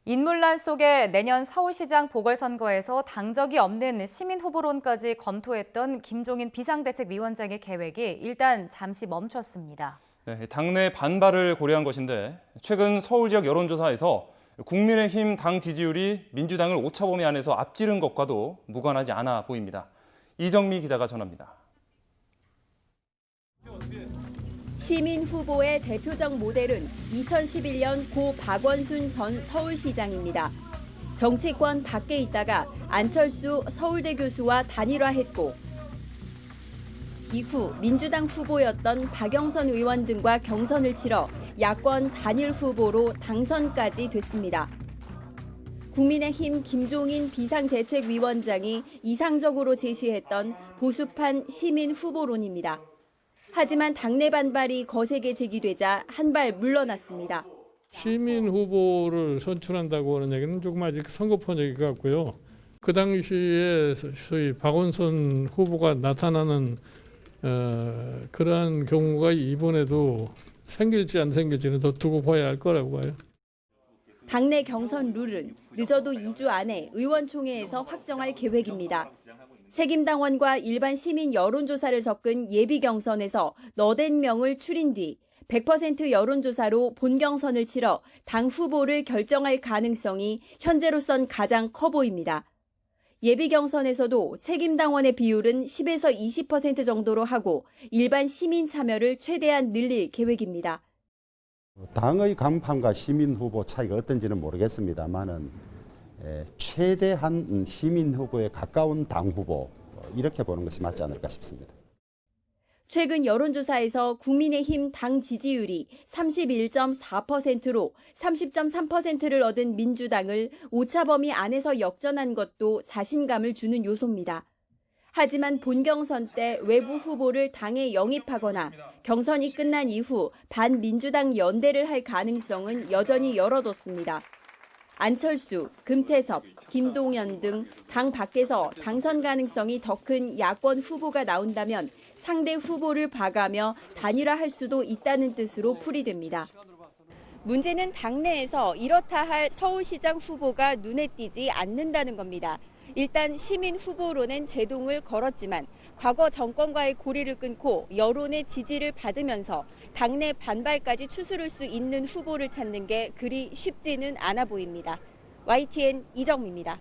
인물난 속에 내년 서울시장 보궐선거에서 당적이 없는 시민 후보론까지 검토했던 김종인 비상대책위원장의 계획이 일단 잠시 멈췄습니다. 네, 당내 반발을 고려한 것인데 최근 서울 지역 여론조사에서 국민의힘 당 지지율이 민주당을 오차범위 안에서 앞지른 것과도 무관하지 않아 보입니다. 이정미 기자가 전합니다. 시민 후보의 대표적 모델은 2011년 고 박원순 전 서울시장입니다. 정치권 밖에 있다가 안철수 서울대 교수와 단일화했고 이후 민주당 후보였던 박영선 의원 등과 경선을 치러 야권 단일 후보로 당선까지 됐습니다. 국민의힘 김종인 비상대책위원장이 이상적으로 제시했던 보수판 시민 후보론입니다. 하지만 당내 반발이 거세게 제기되자 한 발 물러났습니다. 시민 후보를 선출한다고 하는 얘기는 조금 아직 성급한 얘기 같고요. 그 당시에 소위 박원순 후보가 나타나는 그러한 경우가 이번에도 생길지 안 생길지는 더 두고 봐야 할 거라고 봐요. 당내 경선 룰은 늦어도 2주 안에 의원총회에서 확정할 계획입니다. 책임당원과 일반 시민 여론조사를 섞은 예비경선에서 너댓 명을 추린 뒤 100% 여론조사로 본경선을 치러 당 후보를 결정할 가능성이 현재로선 가장 커 보입니다. 예비경선에서도 책임당원의 비율은 10에서 20% 정도로 하고 일반 시민 참여를 최대한 늘릴 계획입니다. 당의 간판과 시민 후보 차이가 어떤지는 모르겠습니다만은 최대한 시민 후보에 가까운 당 후보 이렇게 보는 것이 맞지 않을까 싶습니다. 최근 여론조사에서 국민의힘 당 지지율이 31.4%로 30.3%를 얻은 민주당을 오차범위 안에서 역전한 것도 자신감을 주는 요소입니다. 하지만 본경선 때 외부 후보를 당에 영입하거나 경선이 끝난 이후 반민주당 연대를 할 가능성은 여전히 열어뒀습니다. 안철수, 금태섭, 김동연 등 당 밖에서 당선 가능성이 더 큰 야권 후보가 나온다면 상대 후보를 봐가며 단일화할 수도 있다는 뜻으로 풀이됩니다. 문제는 당내에서 이렇다 할 서울시장 후보가 눈에 띄지 않는다는 겁니다. 일단 시민 후보로는 제동을 걸었지만 과거 정권과의 고리를 끊고 여론의 지지를 받으면서 당내 반발까지 추스를 수 있는 후보를 찾는 게 그리 쉽지는 않아 보입니다. YTN 이정미입니다.